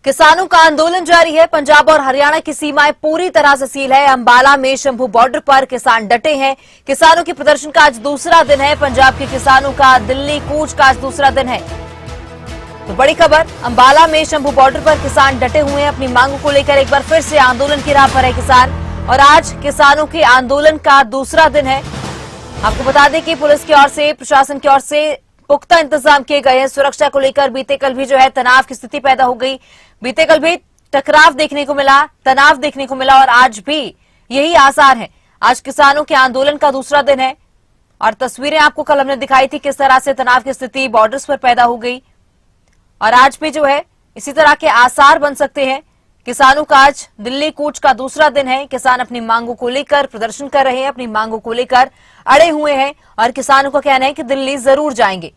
किसानों का आंदोलन जारी है। पंजाब और हरियाणा की सीमाएं पूरी तरह से सील है। अंबाला में शंभू बॉर्डर पर किसान डटे हैं। किसानों के प्रदर्शन का आज दूसरा दिन है। पंजाब के किसानों का दिल्ली कूच का आज दूसरा दिन है। तो बड़ी खबर, अंबाला में शंभू बॉर्डर पर किसान डटे हुए हैं। अपनी मांगों को लेकर एक बार फिर से आंदोलन की राह पर है किसान, और आज किसानों के आंदोलन का दूसरा दिन है। आपको बता दें कि पुलिस की ओर से, प्रशासन की ओर से पुख्ता इंतजाम किए गए हैं। सुरक्षा को लेकर बीते कल भी जो है तनाव की स्थिति पैदा हो गई। बीते कल भी टकराव देखने को मिला, तनाव देखने को मिला, और आज भी यही आसार है। आज किसानों के आंदोलन का दूसरा दिन है, और तस्वीरें आपको कल हमने दिखाई थी किस तरह से तनाव की स्थिति बॉर्डर्स पर पैदा हो गई, और आज भी जो है इसी तरह के आसार बन सकते हैं। किसानों का आज दिल्ली कूच का दूसरा दिन है। किसान अपनी मांगों को लेकर प्रदर्शन कर रहे हैं, अपनी मांगों को लेकर अड़े हुए हैं, और किसानों का कहना है कि दिल्ली जरूर जाएंगे।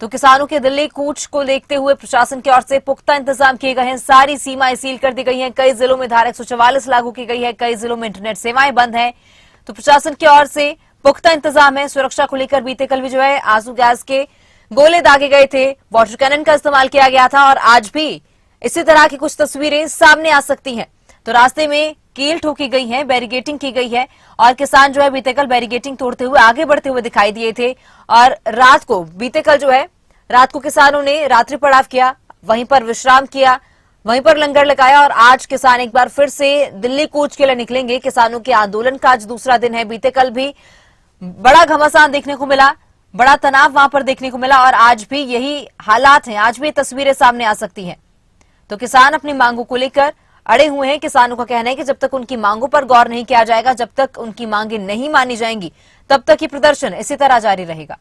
तो किसानों के दिल्ली कूच को देखते हुए प्रशासन की ओर से पुख्ता इंतजाम किए गए हैं। सारी सीमाएं सील कर दी गई हैं। कई जिलों में धारा 144 लागू की गई है। कई जिलों में इंटरनेट सेवाएं बंद हैं। तो प्रशासन की ओर से पुख्ता इंतजाम है। सुरक्षा को लेकर बीते कल भी जो है आंसू गैस के गोले दागे गए थे, वाटर कैनन का इस्तेमाल किया गया था, और आज भी इसी तरह की कुछ तस्वीरें सामने आ सकती हैं। तो रास्ते में कील ठोकी गई है, बैरिगेटिंग की गई है, और किसान जो है बीते कल बैरिगेटिंग तोड़ते हुए आगे बढ़ते हुए दिखाई दिए थे। और रात को, बीते कल जो है रात को किसानों ने रात्रि पड़ाव किया, वहीं पर विश्राम किया, वहीं पर लंगर लगाया, और आज किसान एक बार फिर से दिल्ली कूच के लिए निकलेंगे। किसानों के आंदोलन का आज दूसरा दिन है। बीते कल भी बड़ा घमासान देखने को मिला, बड़ा तनाव वहां पर देखने को मिला, और आज भी यही हालात हैं। आज भी तस्वीरें सामने आ सकती हैं। तो किसान अपनी मांगों को लेकर अड़े हुए हैं। किसानों का कहना है कि जब तक उनकी मांगों पर गौर नहीं किया जाएगा, जब तक उनकी मांगे नहीं मानी जाएंगी, तब तक ये प्रदर्शन इसी तरह जारी रहेगा।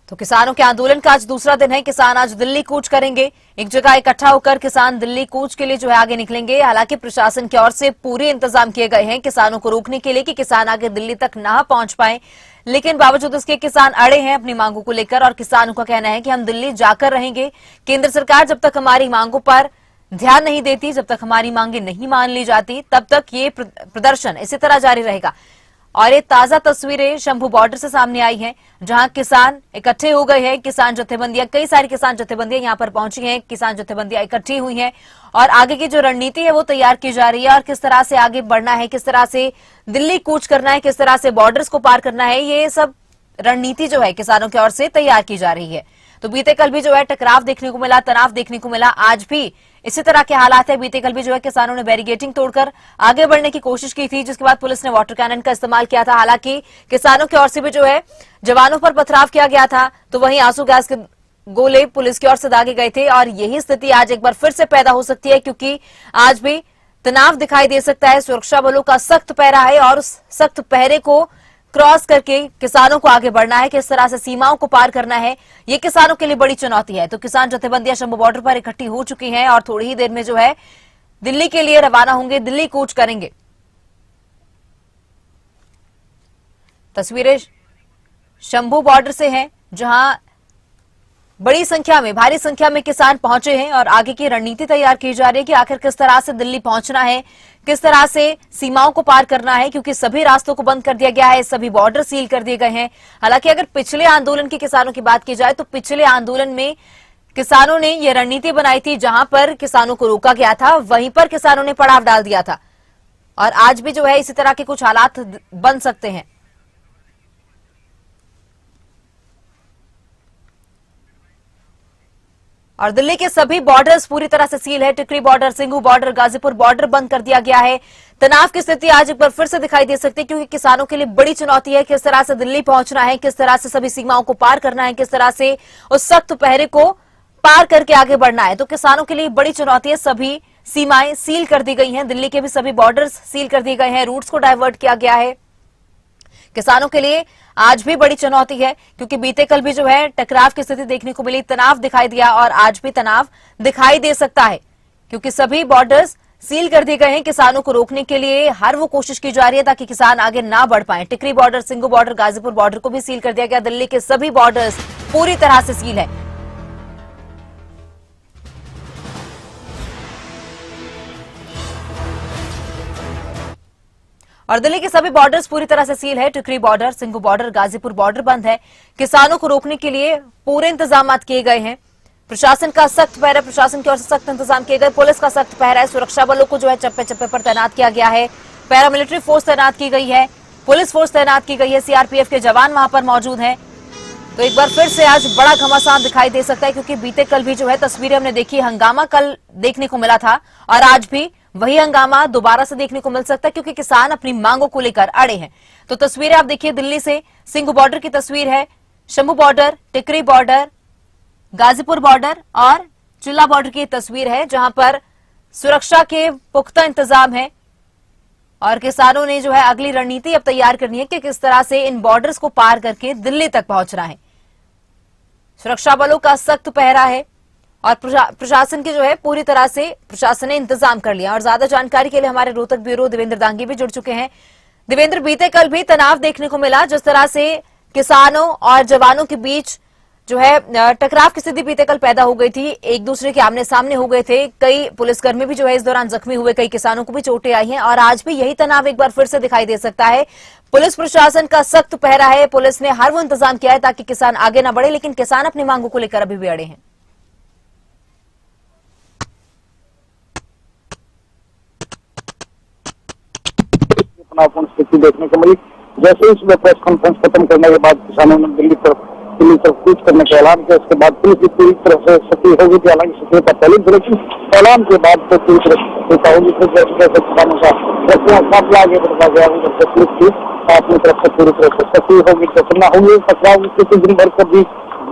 तो किसानों के आंदोलन का आज दूसरा दिन है। किसान आज दिल्ली कूच करेंगे। एक जगह इकट्ठा होकर किसान दिल्ली कूच के लिए जो है आगे निकलेंगे। हालांकि प्रशासन की ओर से पूरे इंतजाम किए गए हैं किसानों को रोकने के लिए कि किसान आगे दिल्ली तक ना पहुंच पाए, लेकिन बावजूद इसके किसान अड़े हैं अपनी मांगों को लेकर, और किसानों का कहना है कि हम दिल्ली जाकर रहेंगे। केंद्र सरकार जब तक हमारी मांगों पर ध्यान नहीं देती, जब तक हमारी मांगे नहीं मान ली जाती, तब तक ये प्रदर्शन इसी तरह जारी रहेगा। और ये ताजा तस्वीरें शंभू बॉर्डर से सामने आई हैं, जहां किसान इकट्ठे हो गए हैं। किसान जत्थेबंदियां, कई सारी किसान जत्थेबंदियां यहां पर पहुंची हैं। किसान जत्थेबंदियां इकट्ठी हुई हैं, और आगे की जो रणनीति है वो तैयार की जा रही है, और किस तरह से आगे बढ़ना है, किस तरह से दिल्ली कूच करना है, किस तरह से बॉर्डर्स को पार करना है, ये सब रणनीति जो है किसानों की ओर से तैयार की जा रही है। तो बीते कल भी जो है टकराव देखने को मिला, तनाव देखने को मिला। आज भी इसी तरह के हालात है। बीते कल भी जो है किसानों ने बैरिगेटिंग तोड़कर आगे बढ़ने की कोशिश की थी, जिसके बाद पुलिस ने वाटर कैनन का इस्तेमाल किया था। हालांकि किसानों की ओर से भी जो है जवानों पर पथराव किया गया था, तो वहीं आंसू गैस के गोले पुलिस की ओर से दागे गए थे। और यही स्थिति आज एक बार फिर से पैदा हो सकती है, क्योंकि आज भी तनाव दिखाई दे सकता है। सुरक्षा बलों का सख्त पहरा है, और उस सख्त पहरे को क्रॉस करके किसानों को आगे बढ़ना है, किस तरह से सीमाओं को पार करना है, ये किसानों के लिए बड़ी चुनौती है। तो किसान जत्थेबंदियां शंभू बॉर्डर पर इकट्ठी हो चुकी हैं, और थोड़ी ही देर में जो है दिल्ली के लिए रवाना होंगे, दिल्ली कूच करेंगे। तस्वीरें शंभू बॉर्डर से हैं, जहां बड़ी संख्या में, भारी संख्या में किसान पहुंचे हैं, और आगे की रणनीति तैयार की जा रही है कि आखिर किस तरह से दिल्ली पहुंचना है, किस तरह से सीमाओं को पार करना है, क्योंकि सभी रास्तों को बंद कर दिया गया है, सभी बॉर्डर सील कर दिए गए हैं। हालांकि अगर पिछले आंदोलन के किसानों की बात की जाए, तो पिछले आंदोलन में किसानों ने यह रणनीति बनाई थी, जहां पर किसानों को रोका गया था, वहीं पर किसानों ने पड़ाव डाल दिया था। और आज भी जो है इसी तरह के कुछ हालात बन सकते हैं। और दिल्ली के सभी बॉर्डर्स पूरी तरह से सील है। Tikri border, Singhu border, Ghazipur border बंद कर दिया गया है। तनाव की स्थिति आज एक बार फिर से दिखाई दे सकती है, क्योंकि किसानों के लिए बड़ी चुनौती है किस तरह से दिल्ली पहुंचना है, किस तरह से सभी सीमाओं को पार करना है, किस तरह से उस सख्त पहरे को पार करके आगे बढ़ना है। तो किसानों के लिए बड़ी चुनौती है। सभी सीमाएं सील कर दी गई हैं। दिल्ली के भी सभी बॉर्डर्स सील कर दिए गए हैं, रूट्स को डाइवर्ट किया गया है। किसानों के लिए आज भी बड़ी चुनौती है, क्योंकि बीते कल भी जो है टकराव की स्थिति देखने को मिली, तनाव दिखाई दिया, और आज भी तनाव दिखाई दे सकता है, क्योंकि सभी बॉर्डर्स सील कर दिए गए हैं। किसानों को रोकने के लिए हर वो कोशिश की जा रही है ताकि किसान आगे ना बढ़ पाए। Tikri border, Singhu border, Ghazipur border को भी सील कर दिया गया। दिल्ली के सभी बॉर्डर्स पूरी तरह से सील है। और दिल्ली के सभी बॉर्डर्स पूरी तरह से सील है। Tikri border, Singhu border, Ghazipur border बंद है। किसानों को रोकने के लिए पूरे इंतजाम किए गए हैं। प्रशासन का सख्त पहरा, प्रशासन की ओर से सख्त इंतजाम किए गए। पुलिस का सख्त पहरा है। सुरक्षा बलों को जो है चप्पे चप्पे पर तैनात किया गया है। पैरामिलिट्री फोर्स तैनात की गई है, पुलिस फोर्स तैनात की गई है, सीआरपीएफ के जवान वहां पर मौजूद हैं। तो एक बार फिर से आज बड़ा घमासान दिखाई दे सकता है, क्योंकि बीते कल भी जो है तस्वीरें हमने देखी, हंगामा कल देखने को मिला था और आज भी वही हंगामा दोबारा से देखने को मिल सकता है, क्योंकि किसान अपनी मांगों को लेकर अड़े हैं। तो तस्वीरें आप देखिए, दिल्ली से सिंघू बॉर्डर की तस्वीर है, शंभू बॉर्डर, टिकरी बॉर्डर, गाजीपुर बॉर्डर और चिल्ला बॉर्डर की तस्वीर है, जहां पर सुरक्षा के पुख्ता इंतजाम है और किसानों ने जो है अगली रणनीति अब तैयार करनी है कि किस तरह से इन बॉर्डर्स को पार करके दिल्ली तक पहुंचना है। सुरक्षा बलों का सख्त पहरा है और प्रशासन की जो है पूरी तरह से प्रशासन ने इंतजाम कर लिया। और ज्यादा जानकारी के लिए हमारे रोहतक ब्यूरो देवेंद्र दांगी भी जुड़ चुके हैं। देवेंद्र, बीते कल भी तनाव देखने को मिला, जिस तरह से किसानों और जवानों के बीच जो है टकराव की स्थिति बीते कल पैदा हो गई थी, एक दूसरे के आमने सामने हो गए थे। कई पुलिसकर्मी भी जो है इस दौरान जख्मी हुए, कई किसानों को भी चोटें आई हैं और आज भी यही तनाव एक बार फिर से दिखाई दे सकता है। पुलिस प्रशासन का सख्त पहरा है, पुलिस ने हर वो इंतजाम किया है ताकि किसान आगे न बढ़े, लेकिन किसान अपनी मांगों को लेकर अभी भी अड़े हैं। तनावपूर्ण स्थिति देखने को मिली। जैसे ही सुबह प्रेस कॉन्फ्रेंस खत्म करने के बाद किसानों ने दिल्ली तरफ कूच करने का ऐलान किया। उसके बाद पुलिस भी पूरी तरह से सक्रिय होगी थी, हालांकि सक्रियता पहले भी, लेकिन ऐलान के बाद तो पूरी तरह सक्रियता होगी। फिर जैसे जैसे किसानों का काफिला आगे बढ़ता गया, जब पुलिस की अपनी तरफ से पूरी तरह से सक्रिय होगी। जैसे न होंगे टकराव की स्थिति दिन भर कभी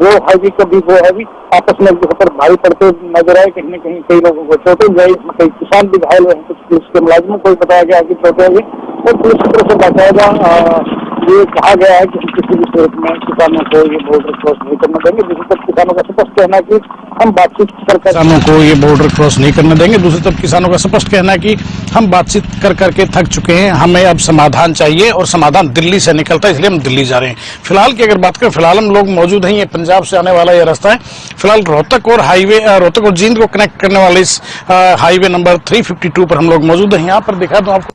वो हैवी कभी वो हैवी, आपस में एक पर भारी पड़ते नजर आए। कहीं न कहीं कई लोगों को चोटें गई, कई किसान भी घायल हुए, कुछ पुलिस के मुलाजिमों को बताया गया कि चोटें हुई और पुलिस की तरफ से बाकायदा ये कहा गया है कि किसी भी सूरत में किसानों को ये बॉर्डर क्रॉस नहीं करने देंगे। दूसरी तरफ किसानों का स्पष्ट कहना है कि हम बातचीत कर किसानों को ये बॉर्डर क्रॉस नहीं करने देंगे। दूसरी तरफ किसानों का स्पष्ट कहना है कि हम बातचीत कर करके थक चुके हैं, हमें अब समाधान चाहिए और समाधान दिल्ली से निकलता है, इसलिए हम दिल्ली जा रहे हैं। फिलहाल की अगर बात करें, फिलहाल हम लोग मौजूद हैं, ये पंजाब से आने वाला ये रास्ता है। फिलहाल रोहतक और जींद को कनेक्ट करने वाले इस हाईवे नंबर 352 पर हम लोग मौजूद हैं। यहाँ पर दिखा दूं आपको,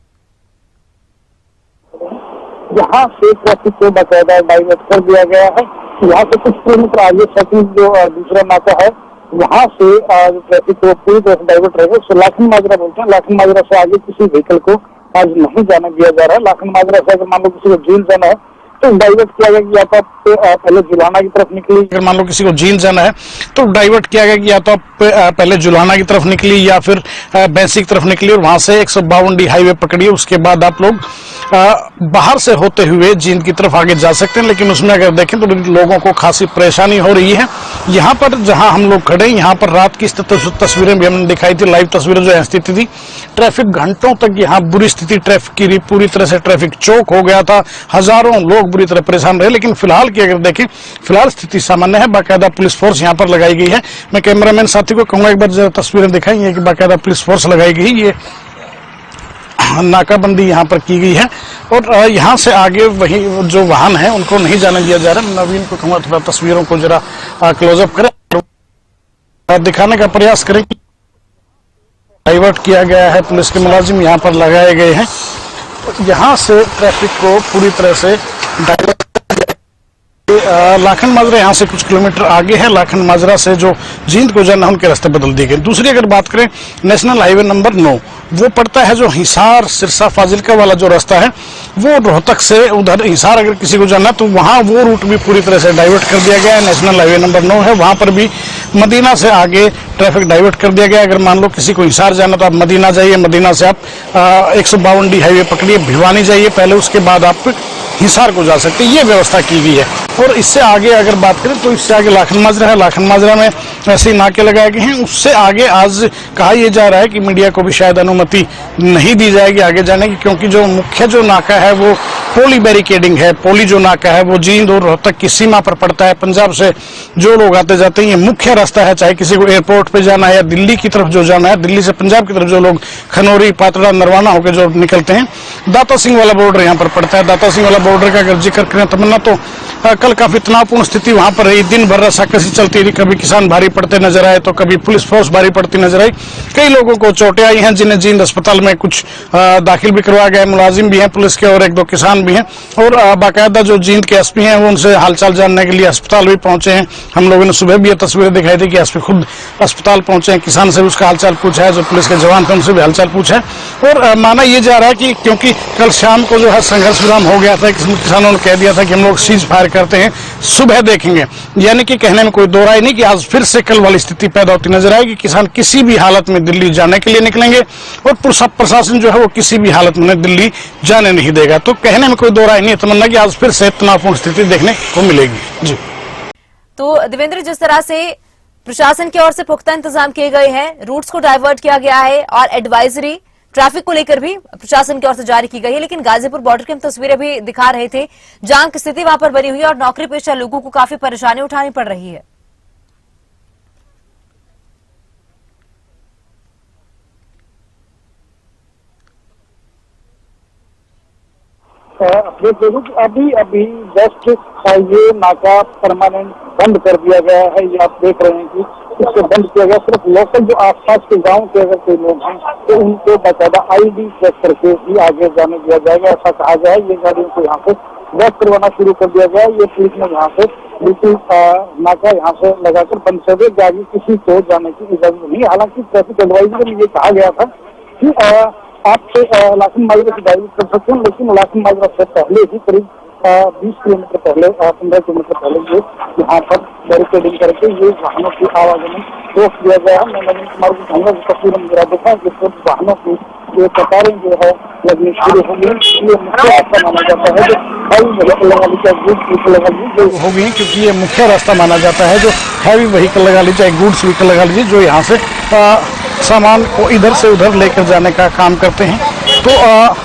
यहाँ से ट्रैफिक को बाकायदा डाइवर्ट कर दिया गया है। यहाँ से कुछ किलोमीटर आगे सेकंड जो दूसरा नाका है, वहाँ से ट्रैफिक को पूरी तरह से डाइवर्ट रहेगा। उसको लाखन माजरा बोलते हैं। लाखन माजरा से आगे किसी व्हीकल को आज नहीं जाने दिया जा रहा है। लाखन माजरा से अगर मान लो किसी को जींद जाना है तो डाइवर्ट किया गया कि या तो आप पहले जुलाना की तरफ निकली। अगर मान लो किसी को जींद जाना है तो डाइवर्ट किया गया कि या तो आप पहले जुलाना की तरफ निकली या फिर बैंसी की तरफ निकली और वहां से 152D हाईवे पकड़िए। उसके बाद आप लोग बाहर से होते हुए जींद की तरफ आगे जा सकते हैं। लेकिन उसमें अगर देखें तो लोगों को खासी परेशानी हो रही है। यहाँ पर जहां हम लोग खड़े हैं, यहाँ पर रात की तस्वीरें भी हमने दिखाई थी, लाइव तस्वीरें जो है स्थिति थी। ट्रैफिक घंटों तक यहाँ बुरी स्थिति ट्रैफिक की, पूरी तरह से ट्रैफिक चौक हो गया था, हजारों लोग बुरी तरह परेशान रहे। लेकिन फिलहाल की अगर देखें, फिलहाल स्थिति सामान्य है। बाकायदा पुलिस फोर्स यहाँ पर लगाई गई है। मैं कैमरामैन साथी को कहूंगा एक बार जरा तस्वीरें दिखाई है कि बाकायदा पुलिस फोर्स लगाई गई, ये नाकाबंदी यहाँ पर की गई है और यहाँ से आगे वही जो वाहन है उनको नहीं जाने दिया जा रहा है। नवीन को कहूँगा थोड़ा तस्वीरों को जरा क्लोजअप करें, दिखाने का प्रयास करें। डाइवर्ट किया गया है, पुलिस के मुलाजिम यहाँ पर लगाए गए हैं। यहाँ से ट्रैफिक को पूरी तरह से डाइवर्ट, लाखन माजरा यहाँ से कुछ किलोमीटर आगे है। लाखन माजरा से जो जींद को जाना उनके रास्ते बदल दिए गए। दूसरी अगर बात करें, नेशनल हाईवे नंबर 9 वो पड़ता है जो हिसार सिरसा फाजिलका वाला जो रास्ता है, वो रोहतक से उधर हिसार अगर किसी को जाना तो वहाँ वो रूट भी पूरी तरह से डाइवर्ट कर दिया गया है। नेशनल हाईवे नंबर 9 है, वहाँ पर भी मदीना से आगे ट्रैफिक डाइवर्ट कर दिया गया। अगर मान लो किसी को हिसार जाना तो आप मदीना जाइए, मदीना से आप 152D हाईवे पकड़िए, भिवानी जाइए पहले, उसके बाद आप हिसार को जा सकते हैं। ये व्यवस्था की गई है। और इससे आगे अगर बात करें तो इससे आगे लाखन माजरा है, लाखन माजरा में ऐसे ही नाके लगाए गए हैं। उससे आगे आज कहा यह जा रहा है कि मीडिया को भी शायद अनुमति नहीं दी जाएगी आगे जाने की, क्योंकि जो मुख्य जो नाका है वो पोली बैरिकेडिंग है। पोली जो नाका है वो जींद और रोहतक की सीमा पर पड़ता है। पंजाब से जो लोग आते जाते हैं, ये मुख्य रास्ता है। चाहे किसी को एयरपोर्ट पे जाना है या दिल्ली की तरफ जो जाना है, दिल्ली से पंजाब की तरफ जो लोग खनौरी पातड़ा नरवाना होकर जो निकलते हैं, दाता सिंह वाला बॉर्डर यहाँ पर पड़ता है। दाता सिंह वाला बॉर्डर का अगर जिक्र करें तमन्ना, तो कल काफी तनावपूर्ण स्थिति वहां पर रही। दिन भर रस्साकसी चलती रही, कभी किसान भारी पड़ते नजर आए, तो कभी पुलिस फोर्स भारी पड़ती नजर आई। कई लोगों को चोटें आई हैं, जिन्हें जींद अस्पताल में कुछ दाखिल भी करवाया गया। मुलाजिम भी हैं पुलिस के और 1-2 किसान भी हैं, और बाकायदा जो जींद के एसपी हैं वो उनसे हालचाल जानने के लिए अस्पताल भी पहुंचे हैं। हम लोगों ने सुबह भी ये तस्वीरें दिखाई थी कि एसपी खुद अस्पताल पहुंचे हैं, किसान से भी उसका हालचाल पूछा है, जो पुलिस के जवान थे उनसे भी हालचाल पूछा है। और माना यह जा रहा है कि क्योंकि कल शाम को जो है संघर्ष विराम हो गया था, किसानों ने कह दिया था कि हम लोग सीज फायर करते हैं, सुबह देखेंगे, यानी कि कहने में कोई दो राय नहीं कि आज फिर से कल वाली स्थिति पैदा होती नजर आएगी। किसान किसी भी हालत में दिल्ली जाने के लिए निकलेंगे और प्रशासन जो है वो किसी भी हालत में दिल्ली जाने नहीं देगा। तो कहने में कोई दो राय नहीं है, तमन्ना कि आज फिर से तनावपूर्ण स्थिति देखने को मिलेगी। जी तो देवेंद्र, जिस तरह से प्रशासन की ओर से पुख्ता इंतजाम किए गए हैं, रूट्स को डाइवर्ट किया गया है और एडवाइजरी ट्रैफिक को लेकर भी प्रशासन की ओर से जारी की गई है, लेकिन गाजीपुर बॉर्डर की हम तस्वीरें भी दिखा रहे थे जहां की स्थिति वहां पर बनी हुई है और नौकरी पेशा लोगों को काफी परेशानी उठानी पड़ रही है। अपडेट दे दूं कि अभी जस्ट ये नाका परमानेंट बंद कर दिया गया है। ये आप देख रहे हैं कि इसको बंद किया गया। सिर्फ लोकल जो आसपास के गांव के अगर कोई लोग हैं तो उनको बाकायदा आईडी चेक करके ही आगे जाने दिया जाएगा, ऐसा कहा गया है। ये गाड़ियों को यहाँ से वॉक करवाना शुरू कर दिया गया है। ये पुलिस ने यहाँ से बिल्कुल नाका यहाँ से लगाकर बंद कर दिया, आगे किसी को जाने की इजाजत नहीं। हालांकि ट्रैफिक एडवाइजरी में ये कहा गया था कि आप लाखन माजरा से डाइवर्ट कर सकते हैं, लेकिन लाखन माजरा से पहले ही करीब 20 किलोमीटर पहले 15 किलोमीटर पहले ये यहाँ पर बैरिकेडिंग करके ये वाहनों की आवागमन रोक दिया गया है। मैं नवीन कुमार को कहूँगा कि तस्वीर में जरा देखा जिससे वाहनों की ये कतारें जो है लगनी शुरू हो गई। ये मुख्य रास्ता माना जाता है जो हैवी व्हीकल लगा ली चाहे गुड्स व्हीकल लगा लीजिए हो गई, क्योंकि ये मुख्य रास्ता माना जाता है जो हैवी व्हीकल लगा लीजिए चाहे गुड्स व्हीकल लगा लीजिए, जो यहाँ से सामान को इधर से उधर लेकर जाने का काम करते हैं। तो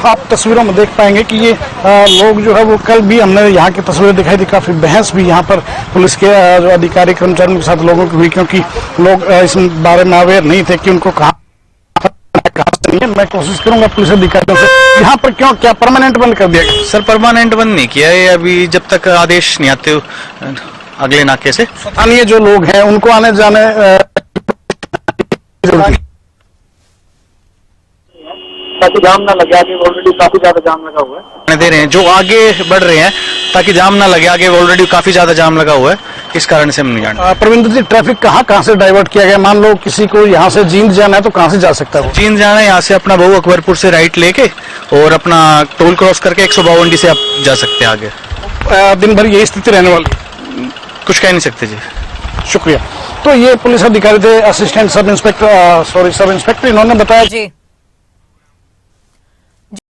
आप तस्वीरों में देख पाएंगे कि ये लोग जो है वो कल भी हमने यहाँ की तस्वीरें दिखाई थी, काफी बहस भी यहाँ पर पुलिस के जो अधिकारी कर्मचारियों के साथ लोगों की हुई, क्योंकि लोग इस बारे में अवेयर नहीं थे कि उनको कहाँ नहीं है। मैं कोशिश करूंगा पुलिस अधिकारियों से, यहाँ पर क्यों क्या परमानेंट बंद कर दिया गया? सर परमानेंट बंद नहीं किया है अभी, जब तक आदेश नहीं आते अगले नाके से। स्थानीय जो लोग हैं उनको आने जाने ताकि जाम ना लगे। आगे ऑलरेडी काफी ज्यादा जाम लगा हुआ है। दे रहे हैं जो आगे बढ़ रहे हैं ताकि जाम ना लगे, आगे ऑलरेडी काफी ज्यादा जाम लगा हुआ है, इस कारण से हम नहीं जाना। प्रविंदर जी, ट्रैफिक कहाँ से डाइवर्ट किया गया? मान लो किसी को यहाँ से जींद जाना है तो कहाँ से जा सकता है? जींद जाना है यहाँ से अपना बहु अकबरपुर से राइट लेके और अपना टोल क्रॉस करके 152D से आप जा सकते हैं आगे। दिन भर यही स्थिति रहने वाली? कुछ कह नहीं सकते जी। शुक्रिया। तो ये पुलिस अधिकारी थे, असिस्टेंट सब इंस्पेक्टर, इन्होंने बताया जी।